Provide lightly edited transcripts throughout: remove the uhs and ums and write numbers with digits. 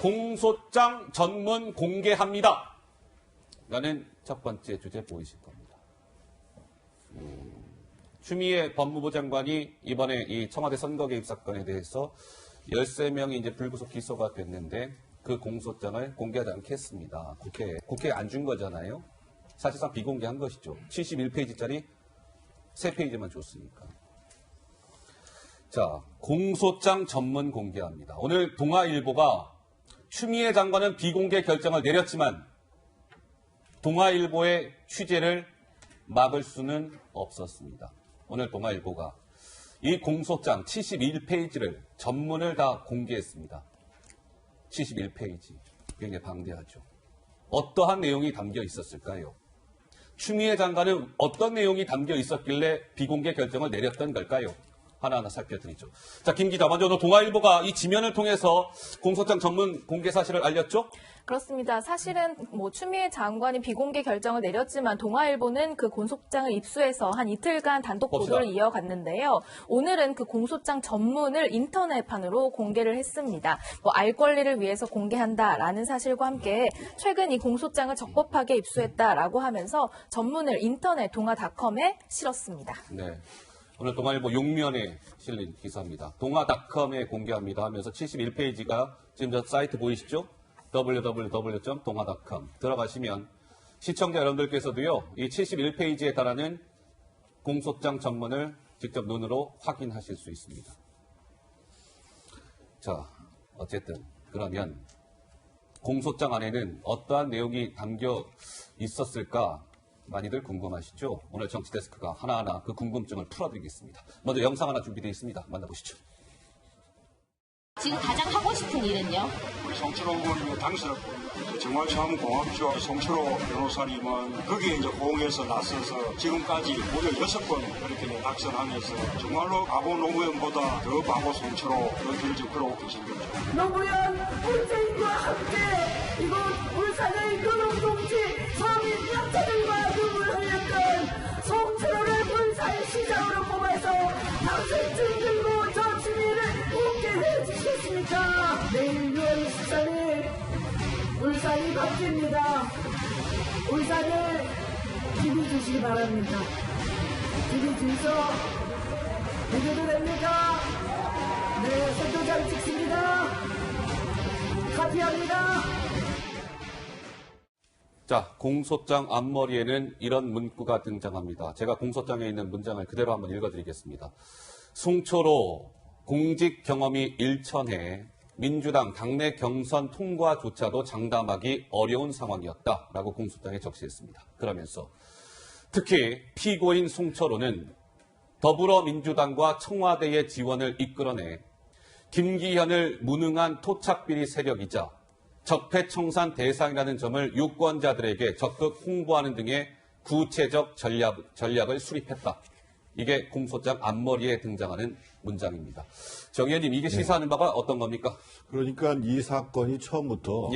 공소장 전문 공개합니다. 라는 첫 번째 주제 보이실 겁니다. 추미애 법무부 장관이 이번에 이 청와대 선거 개입 사건에 대해서 13명이 이제 불구속 기소가 됐는데 그 공소장을 공개하지 않겠습니다. 국회에 안 준 거잖아요. 사실상 비공개한 것이죠. 71페이지짜리 3페이지만 줬으니까. 자, 공소장 전문 공개합니다. 오늘 동아일보가 추미애 장관은 비공개 결정을 내렸지만 동아일보의 취재를 막을 수는 없었습니다. 오늘 동아일보가 이 공소장 71페이지를 전문을 다 공개했습니다. 71페이지. 굉장히 방대하죠. 어떠한 내용이 담겨 있었을까요? 추미애 장관은 어떤 내용이 담겨 있었길래 비공개 결정을 내렸던 걸까요? 하나하나 살펴드리죠. 자, 김 기자, 먼저 오늘 동아일보가 이 지면을 통해서 공소장 전문 공개 사실을 알렸죠? 그렇습니다. 사실은 추미애 장관이 비공개 결정을 내렸지만 동아일보는 그 공소장을 입수해서 한 이틀간 단독 보도를 이어갔는데요. 오늘은 그 공소장 전문을 인터넷판으로 공개를 했습니다. 알 권리를 위해서 공개한다라는 사실과 함께 최근 이 공소장을 적법하게 입수했다라고 하면서 전문을 인터넷 동아닷컴에 실었습니다. 네. 오늘 동아일보 용면에 실린 기사입니다. 동아닷컴에 공개합니다 하면서 71페이지가 지금 저 사이트 보이시죠? www.동아.com 들어가시면 시청자 여러분들께서도요, 이 71페이지에 달하는 공소장 전문을 직접 눈으로 확인하실 수 있습니다. 자, 어쨌든 그러면 공소장 안에는 어떠한 내용이 담겨 있었을까 많이들 궁금하시죠? 오늘 정치데스크가 하나하나 그 궁금증을 풀어드리겠습니다. 먼저 영상 하나 준비되어 있습니다. 만나보시죠. 지금 가장 하고 싶은 일은요? 우리 송철호 의원님의 당선을 정말 참 고맙죠. 송철호 변호사님은 거기에 이제 호응해서 나서서 지금까지 무려 6번 그렇게 낙선하면서 정말로 바보 노무현보다 더 바보 송철호 그렇게 이제 그러고 계신 거죠. 노무현 문재인과 함께 이곳 울산의 노동정치 서민 약자들과 눈물 흘렸던 송철호를 울산시장으로 뽑아서 당선증 들고 저 주민을 웃게 해주시겠습니까? 내일 6월 24일 울산이 바뀝니다. 울산을 힘이 주시기 바랍니다. 힘이 주셔서 이겨도 됩니까? 네, 선도장 찍습니다. 카피합니다. 자, 공소장 앞머리에는 이런 문구가 등장합니다. 제가 공소장에 있는 문장을 그대로 한번 읽어드리겠습니다. 송철호 공직 경험이 일천해 민주당 당내 경선 통과조차도 장담하기 어려운 상황이었다라고 공소장에 적시했습니다. 그러면서 특히 피고인 송철호는 더불어민주당과 청와대의 지원을 이끌어내 김기현을 무능한 토착비리 세력이자 적폐청산 대상이라는 점을 유권자들에게 적극 홍보하는 등의 구체적 전략을 수립했다. 이게 공소장 앞머리에 등장하는 문장입니다. 정 의원님, 이게 시사하는 바가 어떤 겁니까? 그러니까 이 사건이 처음부터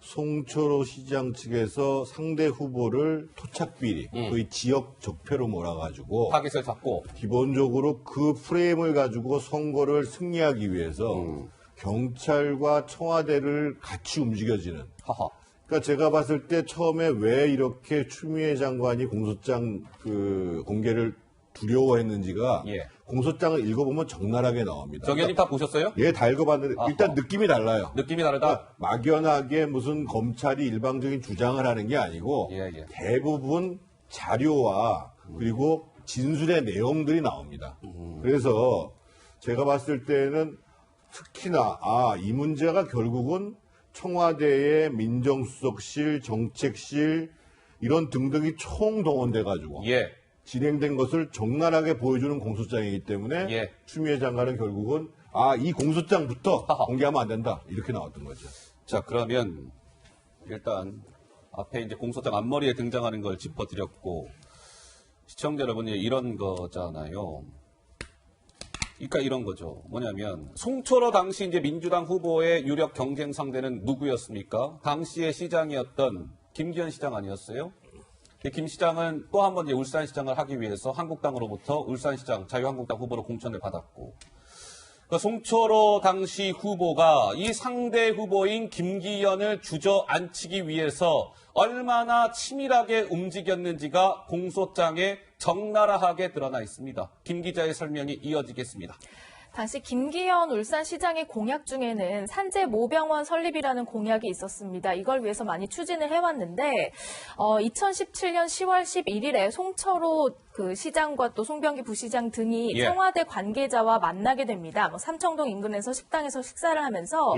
송철호 시장 측에서 상대 후보를 토착비리, 거의 지역 적폐로 몰아가지고 타깃을 잡고 기본적으로 그 프레임을 가지고 선거를 승리하기 위해서 경찰과 청와대를 같이 움직여지는. 그러니까 제가 봤을 때 처음에 왜 이렇게 추미애 장관이 공소장 공개를 두려워했는지가 공소장을 읽어보면 적나라하게 나옵니다. 정 의원님 다 보셨어요? 예, 다 읽어봤는데 일단 느낌이 달라요. 느낌이 다르다? 그러니까 막연하게 무슨 검찰이 일방적인 주장을 하는 게 아니고 대부분 자료와 그리고 진술의 내용들이 나옵니다. 그래서 제가 봤을 때는 특히나 이 문제가 결국은 청와대의 민정수석실, 정책실 이런 등등이 총동원돼가지고 진행된 것을 적나라하게 보여주는 공소장이기 때문에 추미애 장관은 결국은 이 공소장부터 공개하면 안 된다 이렇게 나왔던 거죠. 자, 그러면 일단 앞에 이제 공소장 앞머리에 등장하는 걸 짚어드렸고 시청자 여러분이 이런 거잖아요. 그러니까 이런 거죠. 뭐냐면 송철호 당시 이제 민주당 후보의 유력 경쟁 상대는 누구였습니까? 당시의 시장이었던 김기현 시장 아니었어요? 김 시장은 또 한 번 울산시장을 하기 위해서 한국당으로부터 울산시장 자유한국당 후보로 공천을 받았고 그 송철호 당시 후보가 이 상대 후보인 김기현을 주저앉히기 위해서 얼마나 치밀하게 움직였는지가 공소장에 적나라하게 드러나 있습니다. 김 기자의 설명이 이어지겠습니다. 당시 김기현 울산시장의 공약 중에는 산재 모병원 설립이라는 공약이 있었습니다. 이걸 위해서 많이 추진을 해왔는데 2017년 10월 11일에 송철호 그 시장과 또 송병기 부시장 등이 청와대 관계자와 만나게 됩니다. 삼청동 인근에서 식당에서 식사를 하면서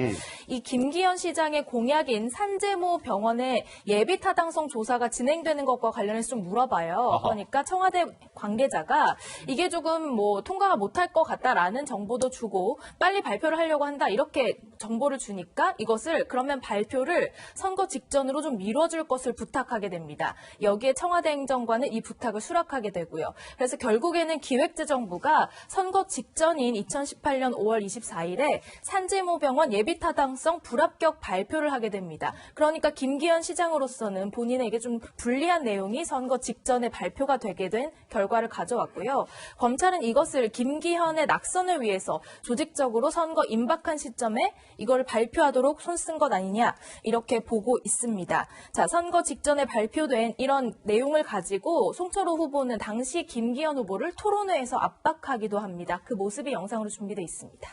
이 김기현 시장의 공약인 산재모 병원의 예비 타당성 조사가 진행되는 것과 관련해서 좀 물어봐요. 그러니까 청와대 관계자가 이게 조금 통과가 못할 것 같다라는 정보도 주고 빨리 발표를 하려고 한다 이렇게 정보를 주니까 이것을 그러면 발표를 선거 직전으로 좀 미뤄줄 것을 부탁하게 됩니다. 여기에 청와대 행정관은 이 부탁을 수락하게 되고요. 그래서 결국에는 기획재정부가 선거 직전인 2018년 5월 24일에 산재모병원 예비타당성 불합격 발표를 하게 됩니다. 그러니까 김기현 시장으로서는 본인에게 좀 불리한 내용이 선거 직전에 발표가 되게 된 결과를 가져왔고요. 검찰은 이것을 김기현의 낙선을 위해서 조직적으로 선거 임박한 시점에 이걸 발표하도록 손쓴 것 아니냐 이렇게 보고 있습니다. 자, 선거 직전에 발표된 이런 내용을 가지고 송철호 후보는 당시 김기현 후보를 토론회에서 압박하기도 합니다. 그 모습이 영상으로 준비되어 있습니다.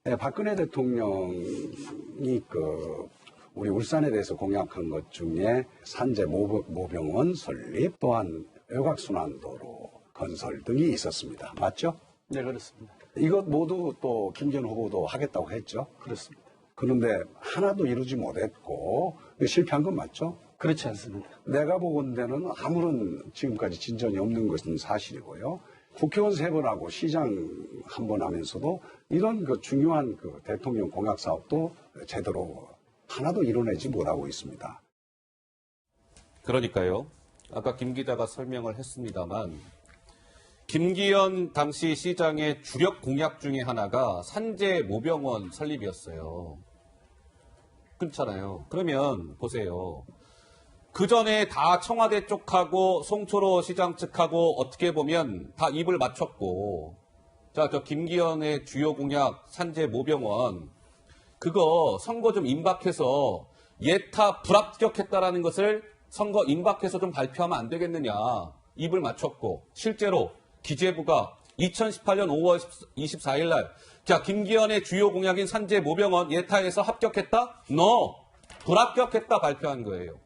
네, 박근혜 대통령이 우리 울산에 대해서 공약한 것 중에 산재 모병원 설립, 또한 외곽순환도로 건설 등이 있었습니다. 맞죠? 네, 그렇습니다. 이것 모두 또 김기현 후보도 하겠다고 했죠? 그렇습니다. 그런데 하나도 이루지 못했고 실패한 건 맞죠? 그렇지 않습니다. 내가 보건대는 아무런 지금까지 진전이 없는 것은 사실이고요. 국회의원 3번하고 시장 1번 하면서도 이런 중요한 대통령 공약 사업도 제대로 하나도 이뤄내지 못하고 있습니다. 그러니까요. 아까 김 기자가 설명을 했습니다만 김기현 당시 시장의 주력 공약 중에 하나가 산재 모병원 설립이었어요. 그렇잖아요. 그러면 보세요. 그 전에 다 청와대 쪽하고 송철호 시장 측하고 어떻게 보면 다 입을 맞췄고, 자, 저 김기현의 주요 공약 산재 모병원, 그거 선거 좀 임박해서 예타 불합격했다라는 것을 선거 임박해서 좀 발표하면 안 되겠느냐. 입을 맞췄고, 실제로 기재부가 2018년 5월 24일 날, 자, 김기현의 주요 공약인 산재 모병원 예타에서 합격했다? No! 불합격했다 발표한 거예요.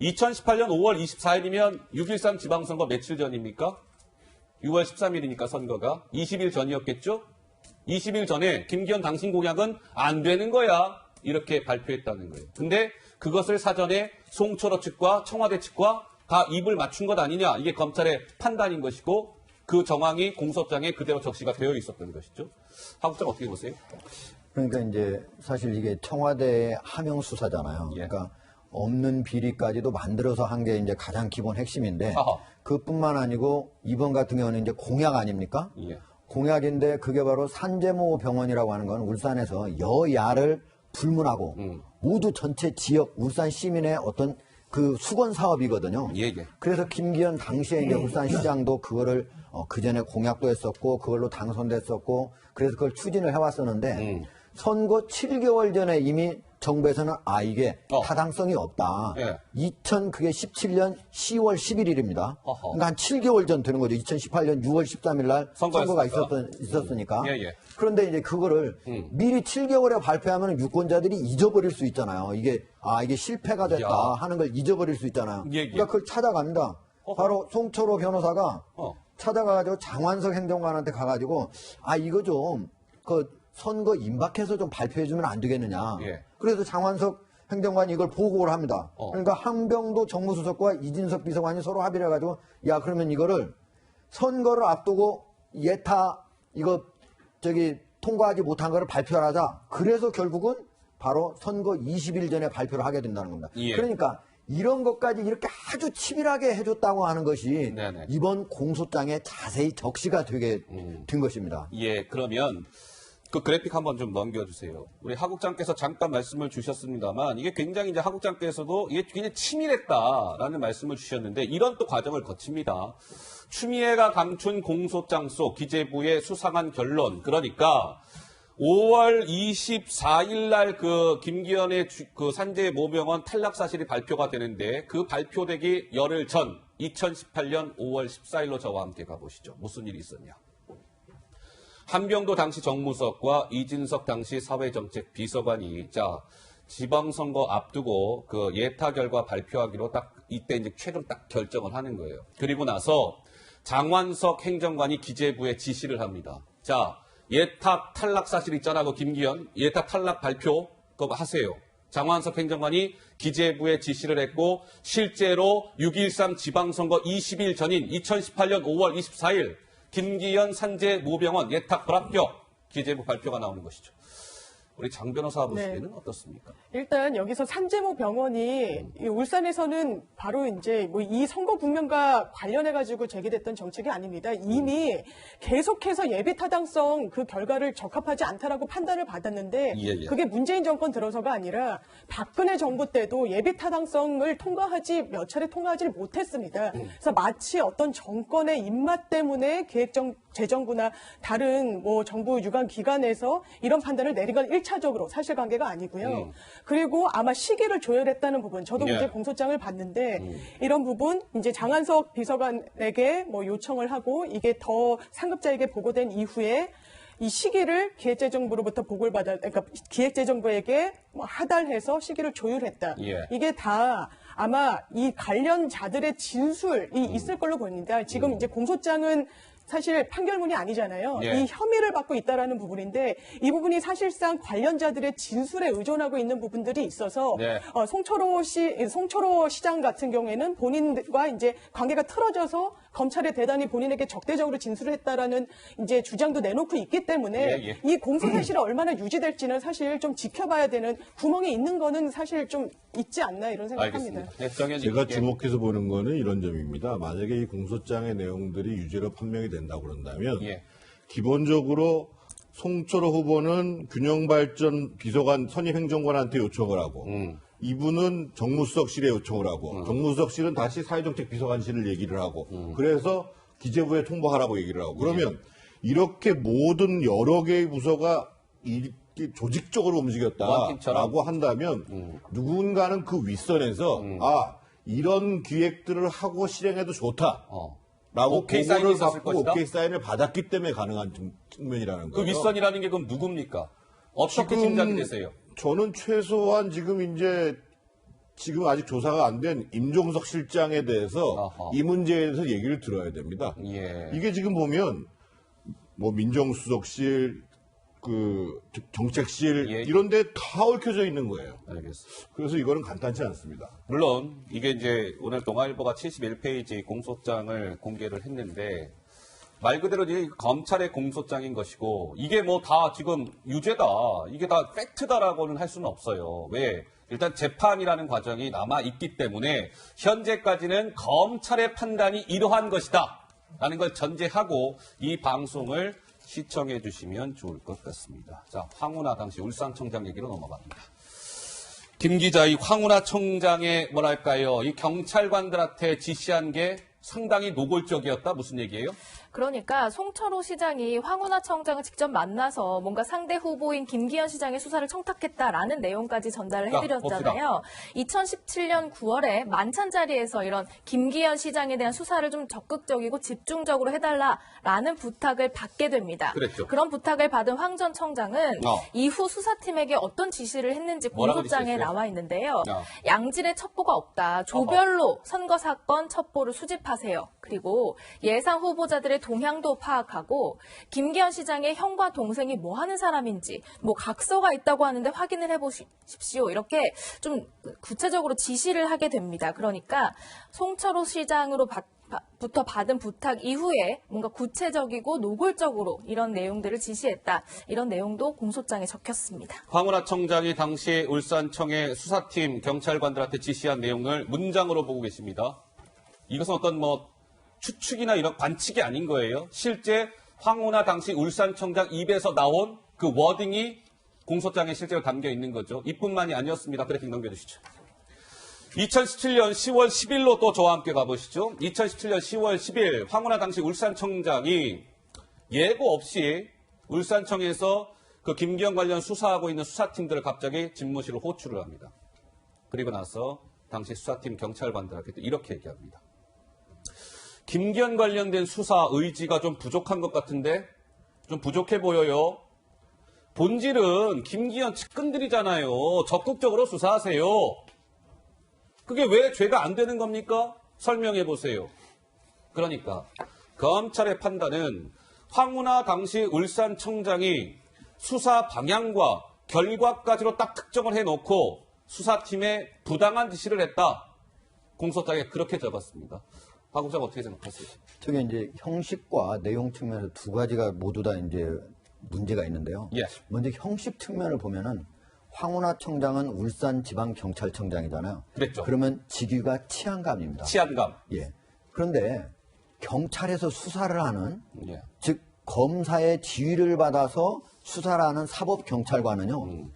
2018년 5월 24일이면 6.13 지방선거 며칠 전입니까? 6월 13일이니까 선거가 20일 전이었겠죠? 20일 전에 김기현 당신 공약은 안 되는 거야. 이렇게 발표했다는 거예요. 근데 그것을 사전에 송철호 측과 청와대 측과 다 입을 맞춘 것 아니냐. 이게 검찰의 판단인 것이고 그 정황이 공소장에 그대로 적시가 되어 있었던 것이죠. 하 국장 어떻게 보세요? 그러니까 이제 사실 이게 청와대의 하명 수사잖아요. 그러니까 없는 비리까지도 만들어서 한 게 이제 가장 기본 핵심인데 그뿐만 아니고 이번 같은 경우는 이제 공약 아닙니까? 공약인데 그게 바로 산재모 병원이라고 하는 건 울산에서 여야를 불문하고 모두 전체 지역 울산 시민의 어떤 그 수건 사업이거든요. 그래서 김기현 당시에 이제 울산시장도 그거를 그 전에 공약도 했었고 그걸로 당선됐었고 그래서 그걸 추진을 해왔었는데 선거 7개월 전에 이미 정부에서는 이게 타당성이 없다. 그게 17년 10월 11일입니다. 그러니까 한 7개월 전 되는 거죠. 2018년 6월 13일 날 선거가 있었으니까. 그런데 이제 그거를 미리 7개월에 발표하면 유권자들이 잊어버릴 수 있잖아요. 이게 실패가 됐다 하는 걸 잊어버릴 수 있잖아요. 그러니까 그걸 찾아갑니다. 바로 송철호 변호사가 찾아가가지고 장완석 행정관한테 가가지고 이거 좀 선거 임박해서 좀 발표해주면 안 되겠느냐. 그래서 장완석 행정관이 이걸 보고를 합니다. 그러니까 한병도 정무수석과 이진석 비서관이 서로 합의를 해가지고 그러면 이거를 선거를 앞두고 예타 통과하지 못한 거를 발표를 하자. 그래서 결국은 바로 선거 20일 전에 발표를 하게 된다는 겁니다. 그러니까 이런 것까지 이렇게 아주 치밀하게 해줬다고 하는 것이 이번 공소장에 자세히 적시가 되게 된 것입니다. 그러면 그 그래픽 한번 좀 넘겨주세요. 우리 하국장께서 잠깐 말씀을 주셨습니다만 이게 굉장히 이제 하국장께서도 이게 굉장히 치밀했다라는 말씀을 주셨는데 이런 또 과정을 거칩니다. 추미애가 감춘 공소장 속 기재부의 수상한 결론, 그러니까 5월 24일 날 그 김기현의 그 산재 모병원 탈락 사실이 발표가 되는데 그 발표되기 열흘 전 2018년 5월 14일로 저와 함께 가보시죠. 무슨 일이 있었냐. 한병도 당시 정무석과 이진석 당시 사회정책 비서관이 지방선거 앞두고 그 예타 결과 발표하기로 딱 이때 이제 최종 딱 결정을 하는 거예요. 그리고 나서 장완석 행정관이 기재부에 지시를 합니다. 예타 탈락 사실 있잖아. 그 김기현 예타 탈락 발표 그거 하세요. 장완석 행정관이 기재부에 지시를 했고 실제로 6.13 지방선거 20일 전인 2018년 5월 24일 김기현 산재 모병원 예탁 불합격 기재부 발표가 나오는 것이죠. 우리 장 변호사 보시기에는 어떻습니까? 일단 여기서 산재모 병원이 이 울산에서는 바로 이제 뭐 이 선거 국면과 관련해 가지고 제기됐던 정책이 아닙니다. 이미 계속해서 예비 타당성 그 결과를 적합하지 않다라고 판단을 받았는데 그게 문재인 정권 들어서가 아니라 박근혜 정부 때도 예비 타당성을 몇 차례 통과하지 못했습니다. 그래서 마치 어떤 정권의 입맛 때문에 재정부나 다른 뭐 정부 유관 기관에서 이런 판단을 내린 건 1차적으로 사실관계가 아니고요. 그리고 아마 시기를 조율했다는 부분, 저도 이제 공소장을 봤는데 이런 부분 이제 장한석 비서관에게 뭐 요청을 하고 이게 더 상급자에게 보고된 이후에 이 시기를 기획재정부로부터 보고를 그러니까 기획재정부에게 하달해서 시기를 조율했다. 이게 다 아마 이 관련자들의 진술이 있을 걸로 보입니다. 지금 이제 공소장은 사실 판결문이 아니잖아요. 이 혐의를 받고 있다라는 부분인데 이 부분이 사실상 관련자들의 진술에 의존하고 있는 부분들이 있어서 송철호 시장 같은 경우에는 본인과 이제 관계가 틀어져서 검찰에 대단히 본인에게 적대적으로 진술을 했다라는 이제 주장도 내놓고 있기 때문에 이 공소 사실이 얼마나 유지될지는 사실 좀 지켜봐야 되는 구멍이 있는 거는 사실 좀 있지 않나 이런 생각합니다. 제가 주목해서 보는 거는 이런 점입니다. 만약에 이 공소장의 내용들이 유죄로 판명이 된다고 그런다면 기본적으로 송철호 후보는 균형발전 비서관 선임 행정관한테 요청을 하고 이분은 정무수석실에 요청을 하고 정무수석실은 다시 사회정책 비서관실을 얘기를 하고 그래서 기재부에 통보하라고 얘기를 하고 그러면 이렇게 모든 여러 개의 부서가 조직적으로 움직였다라고 한다면 누군가는 그 윗선에서 이런 기획들을 하고 실행해도 좋다. 라고 보고를 받고 오케이 사인을 받았기 때문에 가능한 측면이라는 거예요. 그 윗선이라는 게 그럼 누굽니까? 어떻게 짐작이 되세요? 저는 최소한 지금 아직 조사가 안 된 임종석 실장에 대해서 이 문제에 대해서 얘기를 들어야 됩니다. 이게 지금 보면 뭐 민정수석실, 그 정책실 이런 데 다 얽혀져 있는 거예요. 알겠습니다. 그래서 이거는 간단치 않습니다. 물론 이게 이제 오늘 동아일보가 71페이지 공소장을 공개를 했는데 말 그대로 이제 검찰의 공소장인 것이고 이게 뭐 다 지금 유죄다, 이게 다 팩트다라고는 할 수는 없어요. 왜? 일단 재판이라는 과정이 남아 있기 때문에 현재까지는 검찰의 판단이 이러한 것이다 라는 걸 전제하고 이 방송을 시청해 주시면 좋을 것 같습니다. 자, 황운하 당시 울산청장 얘기로 넘어갑니다. 김 기자, 이 황운하 청장의 뭐랄까요, 이 경찰관들한테 지시한 게 상당히 노골적이었다, 무슨 얘기예요? 그러니까 송철호 시장이 황운하 청장을 직접 만나서 뭔가 상대 후보인 김기현 시장의 수사를 청탁했다라는 내용까지 전달을 해드렸잖아요. 2017년 9월에 만찬 자리에서 이런 김기현 시장에 대한 수사를 좀 적극적이고 집중적으로 해달라라는 부탁을 받게 됩니다. 그랬죠. 그런 부탁을 받은 황 전 청장은 이후 수사팀에게 어떤 지시를 했는지 공소장에 나와 있는데요. 양질의 첩보가 없다. 조별로 선거 사건 첩보를 수집하세요. 그리고 예상 후보자들의 동향도 파악하고 김기현 시장의 형과 동생이 뭐 하는 사람인지 뭐 각서가 있다고 하는데 확인을 해보십시오. 이렇게 좀 구체적으로 지시를 하게 됩니다. 그러니까 송철호 시장으로부터 받은 부탁 이후에 뭔가 구체적이고 노골적으로 이런 내용들을 지시했다. 이런 내용도 공소장에 적혔습니다. 황운하 청장이 당시 울산청의 수사팀 경찰관들한테 지시한 내용을 문장으로 보고 계십니다. 이것은 어떤 추측이나 이런 관측이 아닌 거예요. 실제 황운하 당시 울산청장 입에서 나온 그 워딩이 공소장에 실제로 담겨 있는 거죠. 이뿐만이 아니었습니다. 그래픽 넘겨주시죠. 2017년 10월 10일로 또 저와 함께 가보시죠. 2017년 10월 10일 황운하 당시 울산청장이 예고 없이 울산청에서 그 김기현 관련 수사하고 있는 수사팀들을 갑자기 집무실로 호출을 합니다. 그리고 나서 당시 수사팀 경찰관들한테 이렇게 얘기합니다. 김기현 관련된 수사 의지가 좀 부족한 것 같은데 좀 부족해 보여요. 본질은 김기현 측근들이잖아요. 적극적으로 수사하세요. 그게 왜 죄가 안 되는 겁니까? 설명해 보세요. 그러니까 검찰의 판단은 황운하 당시 울산청장이 수사 방향과 결과까지로 딱 특정을 해놓고 수사팀에 부당한 지시를 했다. 공소장에 그렇게 적었습니다. 박 국장 어떻게 생각하세요? 저게 이제 형식과 내용 측면에서 두 가지가 모두 다 이제 문제가 있는데요. 예. 먼저 형식 측면을 보면은 황운하 청장은 울산지방경찰청장이잖아요. 그랬죠. 그러면 직위가 치안감입니다. 치안감. 예. 그런데 경찰에서 수사를 하는 예. 즉 검사의 지휘를 받아서 수사를 하는 사법경찰관은요.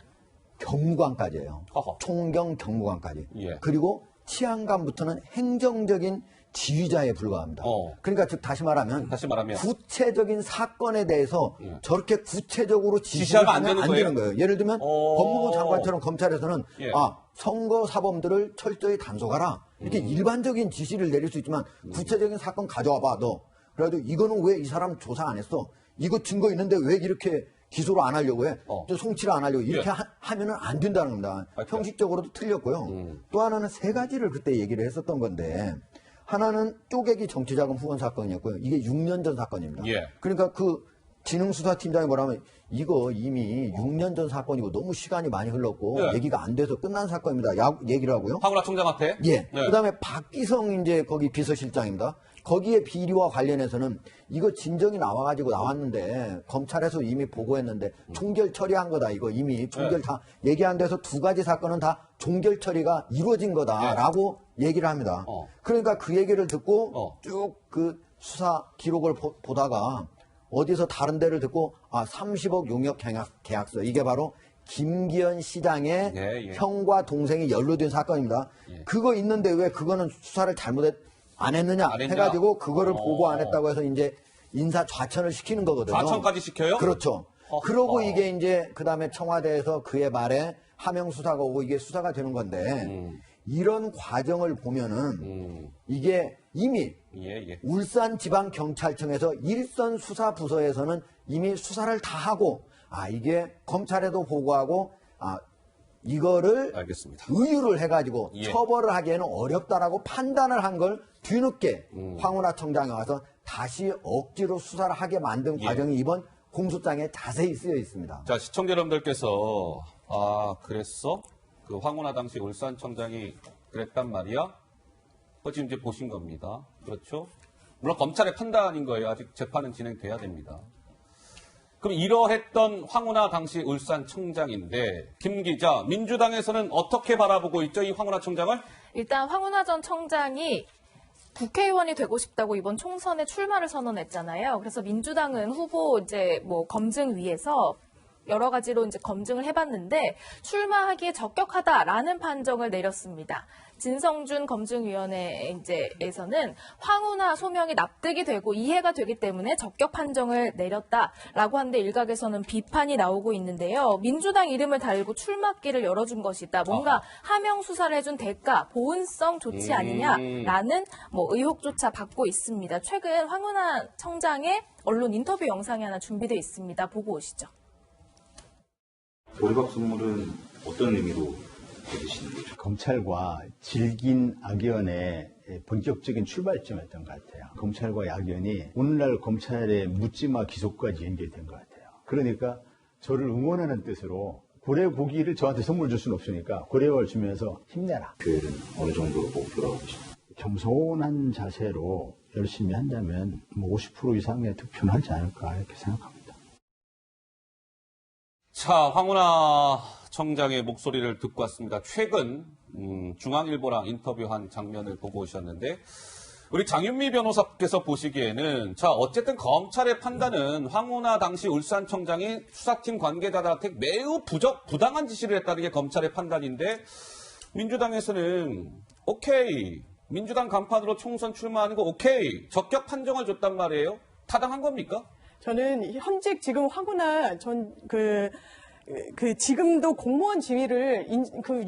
경무관까지예요. 허허. 총경 경무관까지. 예. 그리고 치안감부터는 행정적인 지휘자에 불과합니다. 그러니까 즉 다시 말하면 구체적인 사건에 대해서 저렇게 구체적으로 지시하면 안 되는 거예요. 예를 들면 법무부 장관처럼 검찰에서는 예. 선거 사범들을 철저히 단속하라 이렇게 일반적인 지시를 내릴 수 있지만 구체적인 사건 가져와봐 너. 그래가지고 이거는 왜 이 사람 조사 안 했어? 이거 증거 있는데 왜 이렇게 기소를 안 하려고 해? 송치를 안 하려고 이렇게 하면은 안 된다는 겁니다. 형식적으로도 틀렸고요. 또 하나는 세 가지를 그때 얘기를 했었던 건데 하나는 쪼개기 정치자금 후원 사건이었고요. 이게 6년 전 사건입니다. 예. 그러니까 그 진흥수사팀장이 뭐라면 이거 이미 6년 전 사건이고 너무 시간이 많이 흘렀고 예. 얘기가 안 돼서 끝난 사건입니다. 얘기를 하고요. 황운하 청장한테? 예. 그다음에 박기성 이제 거기 비서실장입니다. 거기에 비리와 관련해서는 이거 진정이 나왔는데 검찰에서 이미 보고했는데 종결 처리한 거다. 이거 이미 종결 다 얘기한 데서 두 가지 사건은 다 종결 처리가 이루어진 거다라고 얘기를 합니다. 그러니까 그 얘기를 듣고 쭉 그 수사 기록을 보다가 어디서 다른 데를 듣고 30억 용역 계약서 이게 바로 김기현 시장의 형과 동생이 연루된 사건입니다. 그거 있는데 왜 그거는 수사를 안 했느냐 해가지고 그거를 보고 안 했다고 해서 이제 인사 좌천을 시키는 거거든요. 좌천까지 시켜요? 그렇죠. 그러고 이게 이제 그 다음에 청와대에서 그의 말에 하명 수사가 오고 이게 수사가 되는 건데 이런 과정을 보면은 이게 이미 울산지방경찰청에서 일선 수사부서에서는 이미 수사를 다 하고 이게 검찰에도 보고하고 이거를 알겠습니다. 의유를 해가지고 처벌을 하기에는 어렵다라고 판단을 한 걸 뒤늦게 황운하 청장이 와서 다시 억지로 수사를 하게 만든 과정이 이번 공소장에 자세히 쓰여 있습니다. 자, 시청자 여러분들께서 그랬어? 그 황운하 당시 울산청장이 그랬단 말이야? 지금 이제 보신 겁니다. 그렇죠? 물론 검찰의 판단인 거예요. 아직 재판은 진행돼야 됩니다. 그럼 이러했던 황운하 당시 울산청장인데 김 기자, 민주당에서는 어떻게 바라보고 있죠? 이 황운하 청장을? 일단 황운하 전 청장이 국회의원이 되고 싶다고 이번 총선에 출마를 선언했잖아요. 그래서 민주당은 후보 이제 검증위에서 여러 가지로 이제 검증을 해봤는데 출마하기에 적격하다라는 판정을 내렸습니다. 진성준 검증위원회에서는 황운하 소명이 납득이 되고 이해가 되기 때문에 적격 판정을 내렸다라고 하는데 일각에서는 비판이 나오고 있는데요. 민주당 이름을 달고 출마길을 열어준 것이다. 뭔가 하명 수사를 해준 대가, 보은성 좋지 않느냐라는 의혹조차 받고 있습니다. 최근 황운하 청장의 언론 인터뷰 영상이 하나 준비되어 있습니다. 보고 오시죠. 월급 선물은 어떤 의미로 받으시는 거죠? 검찰과 질긴 악연의 본격적인 출발점이었던 것 같아요. 검찰과 악연이 오늘날 검찰의 묻지마 기소까지 연결된 것 같아요. 그러니까 저를 응원하는 뜻으로 고래고기를 저한테 선물 줄 수는 없으니까 고래밥을 주면서 힘내라. 교회는 어느 정도로 목표라고 보십니까? 겸손한 자세로 열심히 한다면 50% 이상의 득표는 하지 않을까 이렇게 생각합니다. 자, 황운하 청장의 목소리를 듣고 왔습니다. 최근 중앙일보랑 인터뷰한 장면을 보고 오셨는데 우리 장윤미 변호사께서 보시기에는 자 어쨌든 검찰의 판단은 황운하 당시 울산청장이 수사팀 관계자들한테 매우 부당한 지시를 했다는 게 검찰의 판단인데 민주당에서는 오케이 민주당 간판으로 총선 출마하는 거 오케이 적격 판정을 줬단 말이에요. 타당한 겁니까? 저는 현직 지금 황운하 지금도 공무원 지위를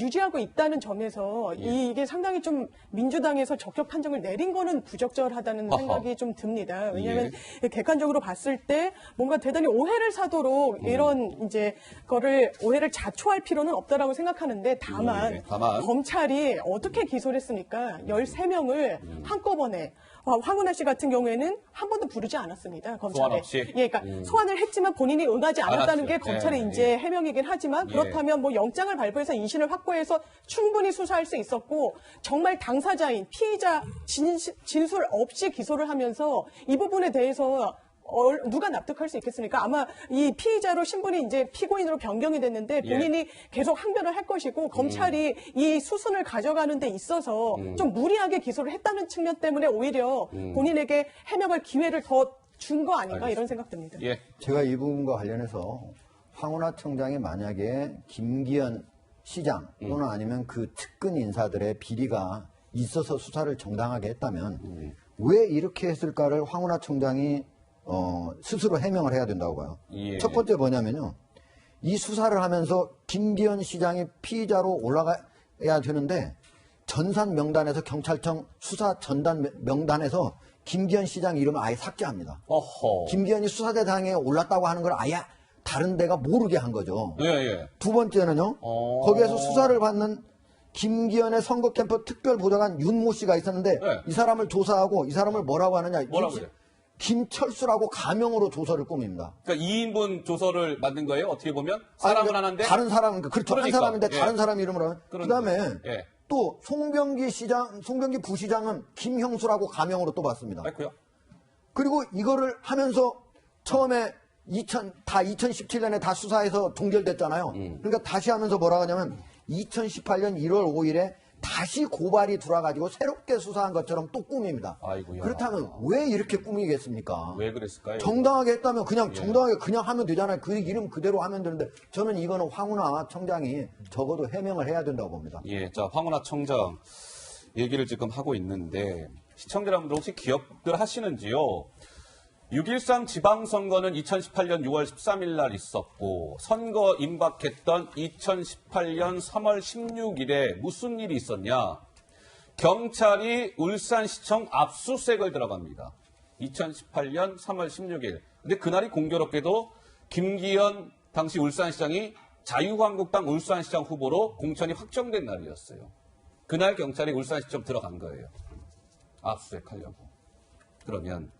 유지하고 있다는 점에서 이게 상당히 좀 민주당에서 적격 판정을 내린 거는 부적절하다는 생각이 좀 듭니다. 왜냐하면 객관적으로 봤을 때 뭔가 대단히 오해를 사도록 이런 이제 거를 오해를 자초할 필요는 없다라고 생각하는데 다만 검찰이 어떻게 기소를 했습니까? 13명을 한꺼번에 황운하 씨 같은 경우에는 한 번도 부르지 않았습니다. 검찰에. 소환 없이? 예, 그러니까 소환을 했지만 본인이 응하지 않았다는 게 검찰의 이제 해명이긴 하지만 그렇다면 뭐 영장을 발부해서 인신을 확보해서 충분히 수사할 수 있었고 정말 당사자인 피의자 진술 없이 기소를 하면서 이 부분에 대해서 누가 납득할 수 있겠습니까? 아마 이 피의자로 신분이 이제 피고인으로 변경이 됐는데 본인이 계속 항변을 할 것이고 검찰이 이 수순을 가져가는 데 있어서 좀 무리하게 기소를 했다는 측면 때문에 오히려 본인에게 해명할 기회를 더 준 거 아닌가 이런 생각 듭니다. 예. 제가 이 부분과 관련해서 황운하 청장이 만약에 김기현 시장 또는 아니면 그 측근 인사들의 비리가 있어서 수사를 정당하게 했다면 왜 이렇게 했을까를 황운하 청장이 스스로 해명을 해야 된다고 봐요. 예. 첫 번째 뭐냐면요. 이 수사를 하면서 김기현 시장이 피의자로 올라가야 되는데 전산 명단에서 경찰청 수사 전단 명단에서 김기현 시장 이름을 아예 삭제합니다. 어허. 김기현이 수사대상에 올랐다고 하는 걸 아예 다른 데가 모르게 한 거죠. 예. 두 번째는요. 거기에서 수사를 받는 김기현의 선거 캠프 특별보좌관 윤모 씨가 있었는데 이 사람을 조사하고 이 사람을 뭐라고 하느냐. 김철수라고 가명으로 조서를 꾸밉니다. 그러니까 2인분 조서를 만든 거예요? 어떻게 보면? 사람은 하나인데? 다른 사람, 그렇죠. 그러니까. 한 사람인데 다른 사람 이름으로. 그 다음에 예. 또 송병기 부시장은 김형수라고 가명으로 또 봤습니다. 아이고요. 그리고 이거를 하면서 처음에 2017년에 다 수사해서 동결됐잖아요. 그러니까 다시 하면서 뭐라고 하냐면 2018년 1월 5일에 다시 고발이 들어와가지고 새롭게 수사한 것처럼 또 꾸밉니다. 아이고야. 그렇다면 왜 이렇게 꾸미겠습니까? 왜 그랬을까요? 정당하게 했다면 그냥 정당하게 그냥 하면 되잖아요. 그 이름 그대로 하면 되는데 저는 이거는 황운하 청장이 적어도 해명을 해야 된다고 봅니다. 예, 자 황운하 청장 얘기를 지금 하고 있는데 시청자 여러분들 혹시 기억들 하시는지요? 6.13 지방선거는 2018년 6월 13일 날 있었고 선거 임박했던 2018년 3월 16일에 무슨 일이 있었냐? 경찰이 울산시청 압수수색을 들어갑니다. 2018년 3월 16일. 근데 그날이 공교롭게도 김기현 당시 울산시장이 자유한국당 울산시장 후보로 공천이 확정된 날이었어요. 그날 경찰이 울산시청 들어간 거예요. 압수수색하려고. 그러면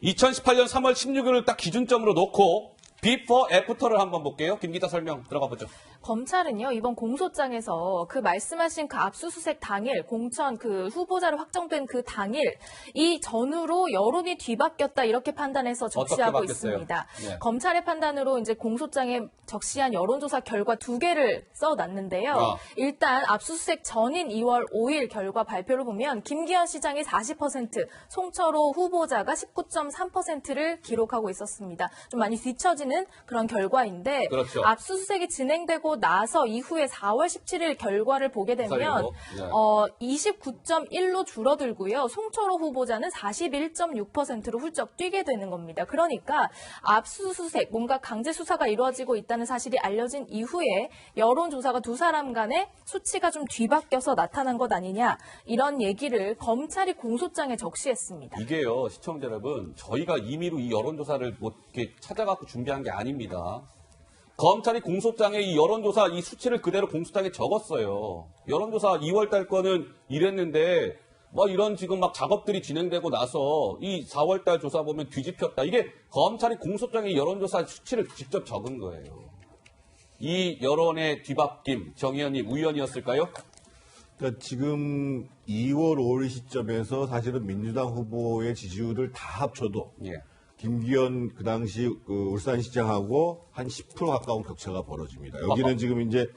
2018년 3월 16일을 딱 기준점으로 놓고 비포 애프터를 한번 볼게요. 김 기자 설명 들어가 보죠. 검찰은요, 이번 공소장에서 그 말씀하신 그 압수수색 당일, 공천 그 후보자로 확정된 그 당일, 이 전후로 여론이 뒤바뀌었다 이렇게 판단해서 적시하고 있습니다. 네. 검찰의 판단으로 이제 공소장에 적시한 여론조사 결과 2개를 써놨는데요. 일단 압수수색 전인 2월 5일 결과 발표를 보면 김기현 시장이 40%, 송철호 후보자가 19.3%를 기록하고 있었습니다. 좀 많이 뒤처지는 그런 결과인데 그렇죠. 압수수색이 진행되고 나서 이후에 4월 17일 결과를 보게 되면 29.1로 줄어들고요. 송철호 후보자는 41.6%로 훌쩍 뛰게 되는 겁니다. 그러니까 압수수색, 뭔가 강제 수사가 이루어지고 있다는 사실이 알려진 이후에 여론조사가 두 사람 간의 수치가 좀 뒤바뀌어서 나타난 것 아니냐, 이런 얘기를 검찰이 공소장에 적시했습니다. 이게요, 시청자 여러분, 저희가 임의로 이 여론조사를 뭐 이렇게 찾아갖고 준비한 게 아닙니다. 검찰이 공소장에 이 여론조사 이 수치를 그대로 공소장에 적었어요. 여론조사 2월달 거는 이랬는데 뭐 이런 지금 막 작업들이 진행되고 나서 이 4월달 조사 보면 뒤집혔다. 이게 검찰이 공소장에 여론조사 수치를 직접 적은 거예요. 이 여론의 뒤바뀜, 정 의원님 우연이었을까요? 그러니까 지금 2월 5일 시점에서 사실은 민주당 후보의 지지율을 다 합쳐도 김기현 그 당시 그 울산시장하고 한 10% 가까운 격차가 벌어집니다. 여기는 지금 이제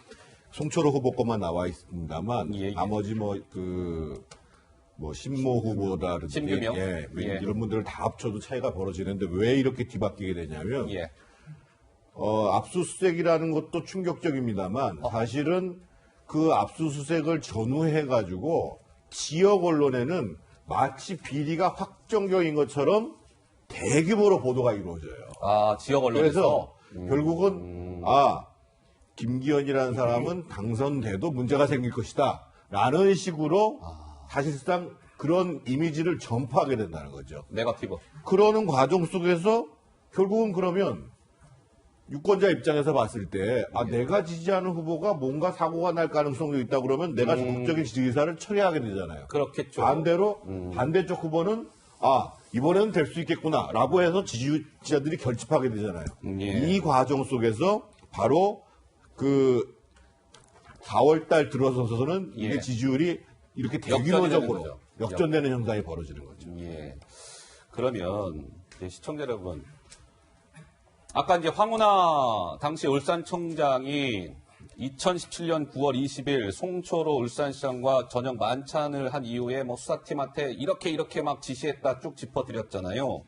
송철호 후보 것만 나와 있습니다만 나머지 뭐 그 뭐 신모 후보다든지 신규명? 예, 예. 이런 분들을 다 합쳐도 차이가 벌어지는데 왜 이렇게 뒤바뀌게 되냐면 예. 압수수색이라는 것도 충격적입니다만 사실은 그 압수수색을 전후해가지고 지역 언론에는 마치 비리가 확정적인 것처럼 대규모로 보도가 이루어져요. 아, 지역 언론에서? 그래서 결국은 김기현이라는 사람은 당선돼도 문제가 생길 것이다 라는 식으로 사실상 그런 이미지를 전파하게 된다는 거죠. 네거티브. 그러는 과정 속에서 결국은 그러면 유권자 입장에서 봤을 때 내가 지지하는 후보가 뭔가 사고가 날 가능성이 있다 그러면 내가 적극적인 지지 의사를 처리하게 되잖아요. 그렇겠죠. 반대로 반대쪽 후보는 이번에는 될 수 있겠구나라고 해서 지지자들이 결집하게 되잖아요. 예. 이 과정 속에서 바로 그 4월달 들어서서는 예. 이게 지지율이 이렇게 역전이 대규모적으로 되는 거죠. 역전되는 현상이 벌어지는 거죠. 예. 그러면 이제 시청자 여러분, 아까 이제 황운하 당시 울산청장이 2017년 9월 20일 송초로 울산시장과 저녁 만찬을 한 이후에 뭐 수사팀한테 이렇게 막 지시했다 쭉 짚어드렸잖아요.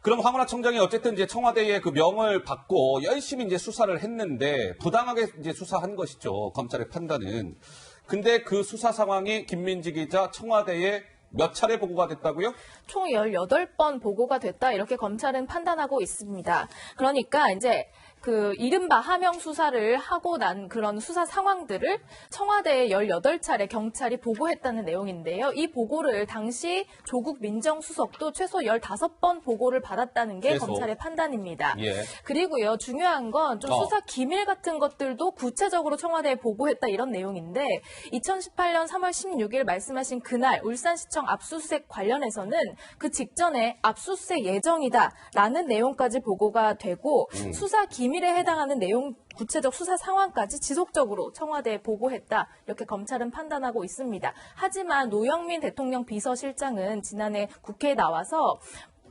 그럼 황운하 청장이 어쨌든 이제 청와대의 그 명을 받고 열심히 이제 수사를 했는데 부당하게 이제 수사한 것이죠. 검찰의 판단은. 근데 그 수사 상황이 김민지 기자 청와대에 몇 차례 보고가 됐다고요? 총 18번 보고가 됐다 이렇게 검찰은 판단하고 있습니다. 그러니까 이제 그 이른바 하명 수사를 하고 난 그런 수사 상황들을 청와대에 18차례 경찰이 보고했다는 내용인데요. 이 보고를 당시 조국 민정수석도 최소 15번 보고를 받았다는 게 최소. 검찰의 판단입니다. 예. 그리고요, 중요한 건 좀 수사 기밀 같은 것들도 구체적으로 청와대에 보고했다 이런 내용인데 2018년 3월 16일 말씀하신 그날 울산시청 압수수색 관련해서는 그 직전에 압수수색 예정이다라는 내용까지 보고가 되고 수사 기밀에 해당하는 내용 구체적 수사 상황까지 지속적으로 청와대에 보고했다 이렇게 검찰은 판단하고 있습니다. 하지만 노영민 대통령 비서실장은 지난해 국회에 나와서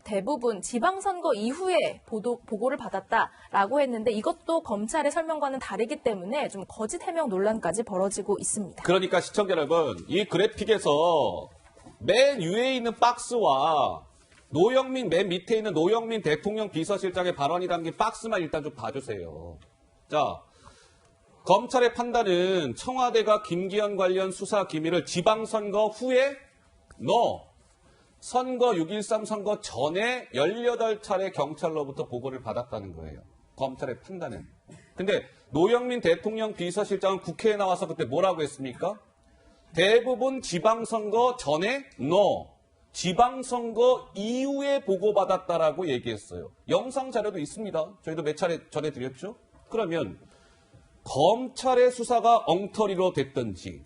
대부분 지방선거 이후에 보고를 받았다라고 했는데 이것도 검찰의 설명과는 다르기 때문에 좀 거짓 해명 논란까지 벌어지고 있습니다. 그러니까 시청자 여러분, 이 그래픽에서 맨 위에 있는 박스와 노영민 맨 밑에 있는 노영민 대통령 비서실장의 발언이 담긴 박스만 일단 좀 봐주세요. 자, 검찰의 판단은 청와대가 김기현 관련 수사 기밀을 지방선거 후에 선거 6.13 선거 전에 18차례 경찰로부터 보고를 받았다는 거예요. 검찰의 판단은. 근데 노영민 대통령 비서실장은 국회에 나와서 그때 뭐라고 했습니까? 대부분 지방선거 전에 지방선거 이후에 보고받았다라고 얘기했어요. 영상 자료도 있습니다. 저희도 몇 차례 전해드렸죠. 그러면 검찰의 수사가 엉터리로 됐든지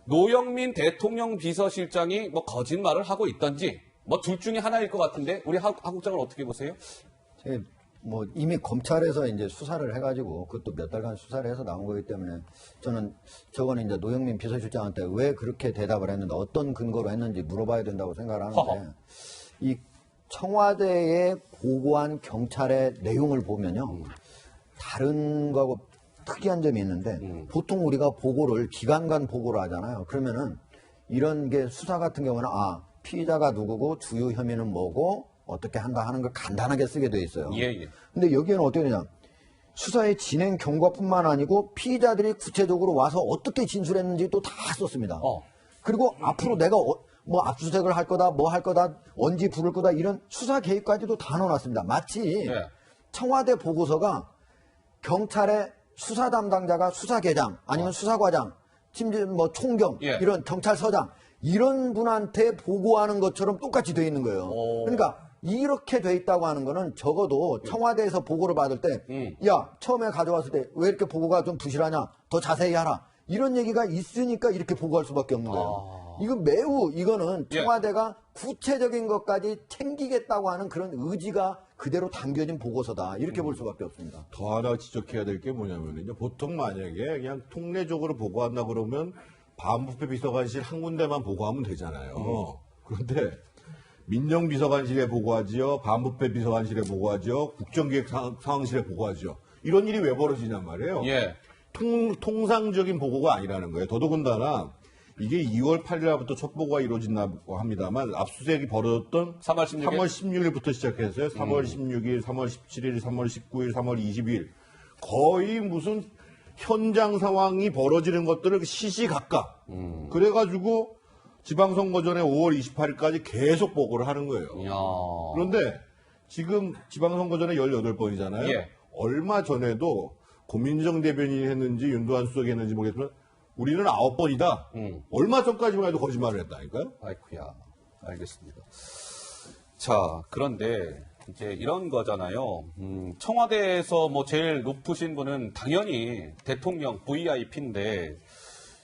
노영민 대통령 비서실장이 뭐 거짓말을 하고 있든지 뭐 둘 중에 하나일 것 같은데 우리 하 국장은 어떻게 보세요? 뭐 이미 검찰에서 이제 수사를 해가지고 그것도 몇 달간 수사를 해서 나온 거기 때문에 저는 저거는 이제 노영민 비서실장한테 왜 그렇게 대답을 했는데 어떤 근거로 했는지 물어봐야 된다고 생각을 하는데 이 청와대에 보고한 경찰의 내용을 보면요 다른 거하고 특이한 점이 있는데 보통 우리가 보고를 기관간 보고를 하잖아요. 그러면은 이런 게 수사 같은 경우는 피의자가 누구고 주요 혐의는 뭐고 어떻게 한다 하는 걸 간단하게 쓰게 돼 있어요. 예. 근데 여기에는 어떻게 되냐. 수사의 진행 경과뿐만 아니고 피의자들이 구체적으로 와서 어떻게 진술했는지 또 다 썼습니다. 그리고 앞으로 내가 뭐 압수수색을 할 거다, 뭐 할 거다, 언제 부를 거다 이런 수사 계획까지도 다 넣어놨습니다. 마치 청와대 보고서가 경찰의 수사 담당자가 수사계장 아니면 수사과장, 심지어 뭐 총경 이런 경찰서장 이런 분한테 보고하는 것처럼 똑같이 돼 있는 거예요. 그러니까 이렇게 돼 있다고 하는 거는 적어도 청와대에서 보고를 받을 때 야 처음에 가져왔을 때 왜 이렇게 보고가 좀 부실하냐 더 자세히 하라 이런 얘기가 있으니까 이렇게 보고할 수밖에 없는 거예요. 이거는 청와대가 구체적인 것까지 챙기겠다고 하는 그런 의지가 그대로 담겨진 보고서다 이렇게 볼 수밖에 없습니다. 더 하나 지적해야 될 게 뭐냐면요. 보통 만약에 그냥 통례적으로 보고한다 그러면 반부패 비서관실 한 군데만 보고하면 되잖아요. 그런데 민정비서관실에 보고하지요. 반부패 비서관실에 보고하죠. 국정기획상황실에 보고하죠. 이런 일이 왜 벌어지냔 말이에요. 통상적인 보고가 아니라는 거예요. 더더군다나 이게 2월 8일부터 첩보가 이루어진다고 합니다만 압수수색이 벌어졌던 3월 16일부터 시작해서요. 3월 16일, 3월 17일, 3월 19일, 3월 20일 거의 무슨 현장 상황이 벌어지는 것들을 시시각각 그래가지고 지방선거 전에 5월 28일까지 계속 보고를 하는 거예요. 이야. 그런데 지금 지방선거 전에 18번이잖아요. 예. 얼마 전에도 고민정 대변인이 했는지 윤두한 수석이 했는지 모르겠지만 우리는 9번이다. 얼마 전까지만 해도 거짓말을 했다니까요. 아이쿠야. 알겠습니다. 자, 그런데 이제 이런 거잖아요. 청와대에서 뭐 제일 높으신 분은 당연히 대통령 VIP인데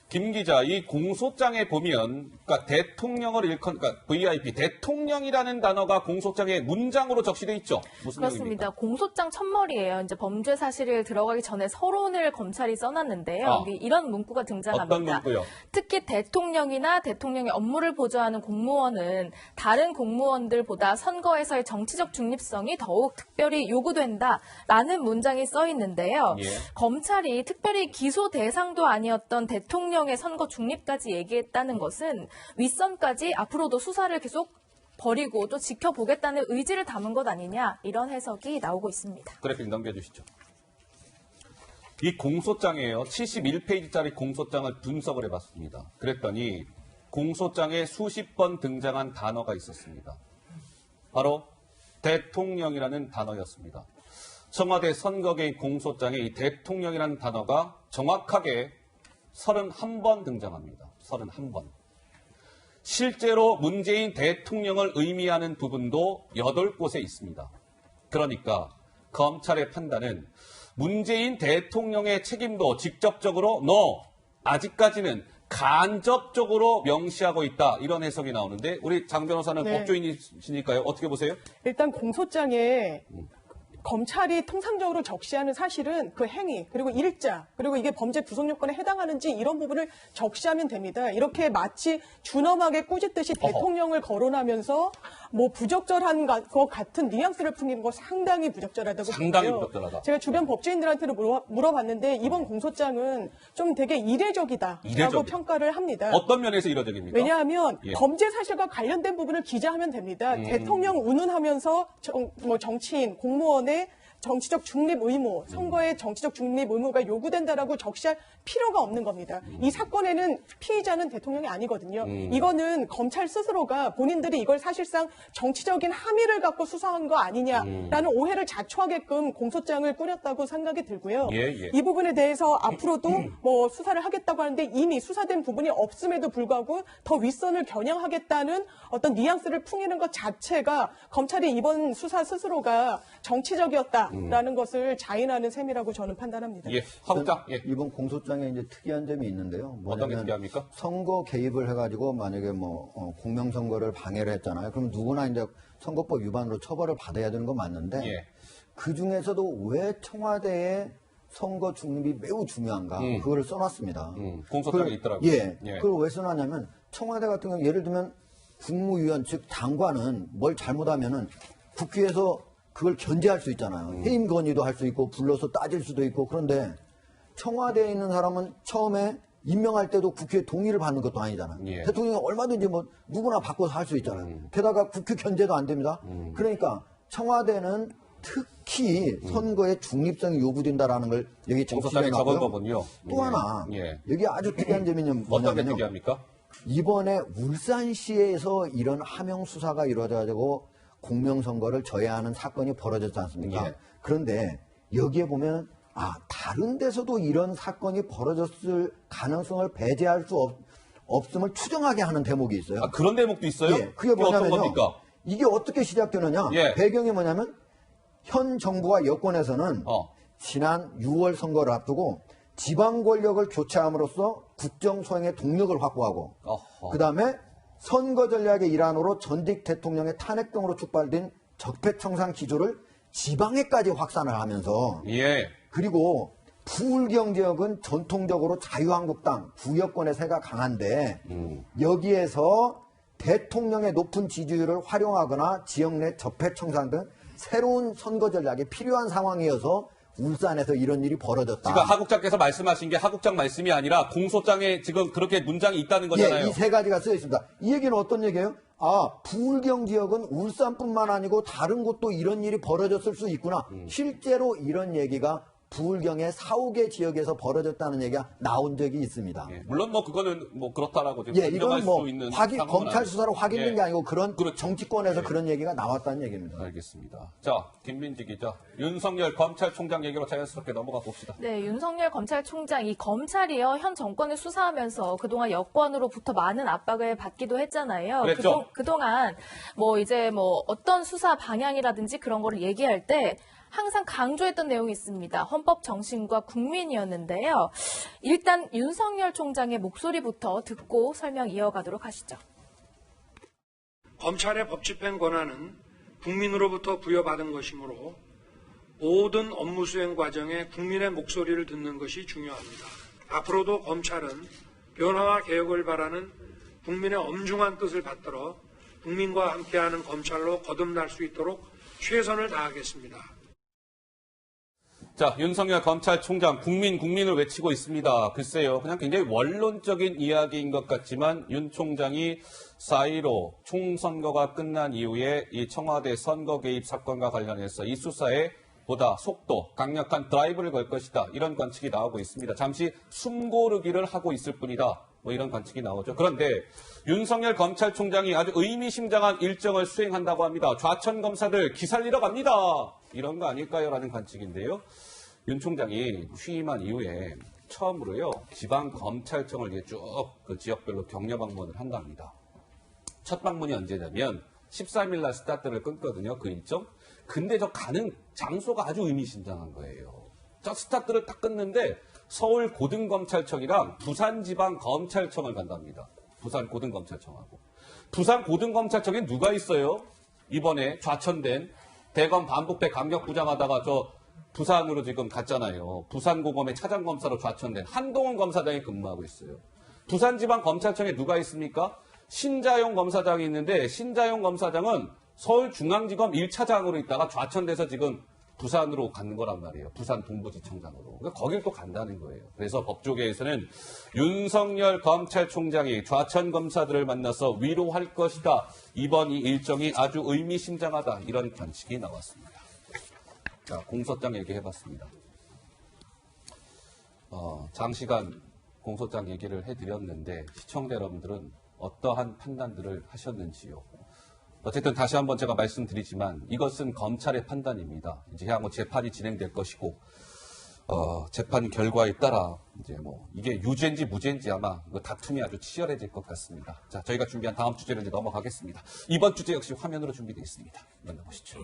김 기자, 이 공소장에 보면, 그러니까 대통령을 그러니까 VIP, 대통령이라는 단어가 공소장에 문장으로 적시돼 있죠. 무슨 그렇습니다. 얘기입니까? 공소장 첫머리예요. 이제 범죄 사실을 들어가기 전에 서론을 검찰이 써놨는데요. 이런 문구가 등장합니다. 어떤 문구요? 특히 대통령이나 대통령의 업무를 보좌하는 공무원은 다른 공무원들보다 선거에서의 정치적 중립성이 더욱 특별히 요구된다라는 문장이 써 있는데요. 예. 검찰이 특별히 기소 대상도 아니었던 대통령의 선거 중립까지 얘기했다는 것은 윗선까지 앞으로도 수사를 계속 벌이고 또 지켜보겠다는 의지를 담은 것 아니냐, 이런 해석이 나오고 있습니다. 그래픽 넘겨주시죠. 이 공소장이에요. 71페이지짜리 공소장을 분석을 해봤습니다. 그랬더니 공소장에 수십 번 등장한 단어가 있었습니다. 바로 대통령이라는 단어였습니다. 청와대 선거개입 공소장에 이 대통령이라는 단어가 정확하게 31번 등장합니다. 31번. 실제로 문재인 대통령을 의미하는 부분도 8곳에 있습니다. 그러니까 검찰의 판단은 문재인 대통령의 책임도 직접적으로 아직까지는 간접적으로 명시하고 있다. 이런 해석이 나오는데 우리 장 변호사는 네. 법조인이시니까요. 어떻게 보세요? 일단 공소장에 검찰이 통상적으로 적시하는 사실은 그 행위, 그리고 일자, 그리고 이게 범죄 구성 요건에 해당하는지 이런 부분을 적시하면 됩니다. 이렇게 마치 준엄하게 꾸짖듯이 대통령을 거론하면서 뭐 부적절한 것 같은 뉘앙스를 풍기는 거 상당히 부적절하다고 상당히 보고요. 부적절하다. 제가 주변 법조인들한테도 물어봤는데 이번 공소장은 좀 되게 이례적이다라고 이례적이다. 평가를 합니다. 어떤 면에서 이례적입니까? 왜냐하면 예. 범죄 사실과 관련된 부분을 기재하면 됩니다. 대통령 운운하면서 정치인, 공무원의 정치적 중립 의무, 선거의 정치적 중립 의무가 요구된다라고 적시할 필요가 없는 겁니다. 이 사건에는 피의자는 대통령이 아니거든요. 이거는 검찰 스스로가 본인들이 이걸 사실상 정치적인 함의를 갖고 수사한 거 아니냐라는 오해를 자초하게끔 공소장을 꾸렸다고 생각이 들고요. 예, 예. 이 부분에 대해서 앞으로도 뭐 수사를 하겠다고 하는데 이미 수사된 부분이 없음에도 불구하고 더 윗선을 겨냥하겠다는 어떤 뉘앙스를 풍기는 것 자체가 검찰이 이번 수사 스스로가 정치적이었다라는 것을 자인하는 셈이라고 저는 판단합니다. 예, 하부장. 예. 이번 공소장에 이제 특이한 점이 있는데요. 어떤 게 특이합니까? 선거 개입을 해가지고 만약에 공명선거를 방해를 했잖아요. 그럼 누구나 이제 선거법 위반으로 처벌을 받아야 되는 건 맞는데 예. 그 중에서도 왜 청와대의 선거 중립이 매우 중요한가 그거를 써놨습니다. 공소장에 있더라고요. 예. 예. 그걸 왜 써놨냐면 청와대 같은 경우 예를 들면 국무위원 즉 장관은 뭘 잘못하면은 국회에서 그걸 견제할 수 있잖아요. 해임 건의도 할 수 있고 불러서 따질 수도 있고. 그런데 청와대에 있는 사람은 처음에 임명할 때도 국회 동의를 받는 것도 아니잖아요. 예. 대통령이 얼마든지 뭐 누구나 바꿔서 할 수 있잖아요. 게다가 국회 견제도 안 됩니다. 그러니까 청와대는 특히 선거의 중립성이 요구된다라는 걸 여기 공소장에 적시해 적은 놨고요. 거군요. 또 하나 예. 여기 아주 특이한 점이 어떤 게 뭐냐면요. 특이합니까? 이번에 울산시에서 이런 하명 수사가 이루어져가지고 공명선거를 저해하는 사건이 벌어졌지 않습니까? 예. 그런데 여기에 보면 다른 데서도 이런 사건이 벌어졌을 가능성을 배제할 수 없음을 추정하게 하는 대목이 있어요. 그런 대목도 있어요? 예, 그게 어떤 뭐냐면요. 겁니까? 이게 어떻게 시작되느냐? 예. 배경이 뭐냐면 현 정부와 여권에서는 지난 6월 선거를 앞두고 지방 권력을 교체함으로써 국정 수행의 동력을 확보하고 그다음에 선거 전략의 일환으로 전직 대통령의 탄핵 등으로 촉발된 적폐청산 기조를 지방에까지 확산을 하면서 예. 그리고 부울경 지역은 전통적으로 자유한국당 부여권의 세가 강한데 여기에서 대통령의 높은 지지율을 활용하거나 지역 내 적폐청산 등 새로운 선거 전략이 필요한 상황이어서 울산에서 이런 일이 벌어졌다. 지금 하국장께서 말씀하신 게 하국장 말씀이 아니라 공소장에 지금 그렇게 문장이 있다는 거잖아요. 예, 이 세 가지가 쓰여 있습니다. 이 얘기는 어떤 얘기예요? 아, 부울경 지역은 울산뿐만 아니고 다른 곳도 이런 일이 벌어졌을 수 있구나. 실제로 이런 얘기가 부울경의 4-5개 지역에서 벌어졌다는 얘기가 나온 적이 있습니다. 예, 물론 뭐 그거는 뭐 그렇다라고 지금 예, 인정할 이건 뭐 수 있는 검찰 수사로 확인된 예. 게 아니고 그런 그렇죠. 정치권에서 예. 그런 얘기가 나왔다는 얘기입니다. 알겠습니다. 자, 김민지 기자, 윤석열 검찰총장 얘기로 자연스럽게 넘어가 봅시다. 네, 윤석열 검찰총장, 이 검찰이요, 현 정권을 수사하면서 그동안 여권으로부터 많은 압박을 받기도 했잖아요. 그랬죠. 그동안 뭐 이제 뭐 어떤 수사 방향이라든지 그런 거를 얘기할 때 항상 강조했던 내용이 있습니다. 헌법 정신과 국민이었는데요. 일단 윤석열 총장의 목소리부터 듣고 설명 이어가도록 하시죠. 검찰의 법집행 권한은 국민으로부터 부여받은 것이므로 모든 업무 수행 과정에 국민의 목소리를 듣는 것이 중요합니다. 앞으로도 검찰은 변화와 개혁을 바라는 국민의 엄중한 뜻을 받들어 국민과 함께하는 검찰로 거듭날 수 있도록 최선을 다하겠습니다. 자, 윤석열 검찰총장 국민을 외치고 있습니다. 글쎄요, 그냥 굉장히 원론적인 이야기인 것 같지만 윤 총장이 4.15 총선거가 끝난 이후에 이 청와대 선거 개입 사건과 관련해서 이 수사에 보다 속도, 강력한 드라이브를 걸 것이다. 이런 관측이 나오고 있습니다. 잠시 숨고르기를 하고 있을 뿐이다. 뭐 이런 관측이 나오죠. 그런데 윤석열 검찰총장이 아주 의미심장한 일정을 수행한다고 합니다. 좌천 검사들 기살리러 갑니다. 이런 거 아닐까요? 라는 관측인데요. 윤 총장이 취임한 이후에 처음으로요, 지방검찰청을 쭉 그 지역별로 격려 방문을 한답니다. 첫 방문이 언제냐면 13일 날 스타트를 끊거든요. 그 일정. 근데 저 가는 장소가 아주 의미심장한 거예요. 저 스타트를 딱 끊는데 서울 고등검찰청이랑 부산지방검찰청을 간답니다. 부산 고등검찰청하고. 부산 고등검찰청에 누가 있어요? 이번에 좌천된 대검 반부패 강력부장하다가 저 부산으로 지금 갔잖아요. 부산고검의 차장검사로 좌천된 한동훈 검사장이 근무하고 있어요. 부산지방검찰청에 누가 있습니까? 신자용 검사장이 있는데 신자용 검사장은 서울중앙지검 1차장으로 있다가 좌천돼서 지금 부산으로 가는 거란 말이에요. 부산 동부지청장으로. 그러니까 거길 또 간다는 거예요. 그래서 법조계에서는 윤석열 검찰총장이 좌천 검사들을 만나서 위로할 것이다. 이번 이 일정이 아주 의미심장하다. 이런 관측이 나왔습니다. 자, 공소장 얘기해봤습니다. 장시간 공소장 얘기를 해드렸는데 시청자 여러분들은 어떠한 판단들을 하셨는지요? 어쨌든 다시 한번 제가 말씀드리지만 이것은 검찰의 판단입니다. 이제 향후 재판이 진행될 것이고 재판 결과에 따라 이제 뭐 이게 유죄인지 무죄인지 아마 다툼이 아주 치열해질 것 같습니다. 자, 저희가 준비한 다음 주제로 이제 넘어가겠습니다. 이번 주제 역시 화면으로 준비되어 있습니다. 만나보시죠.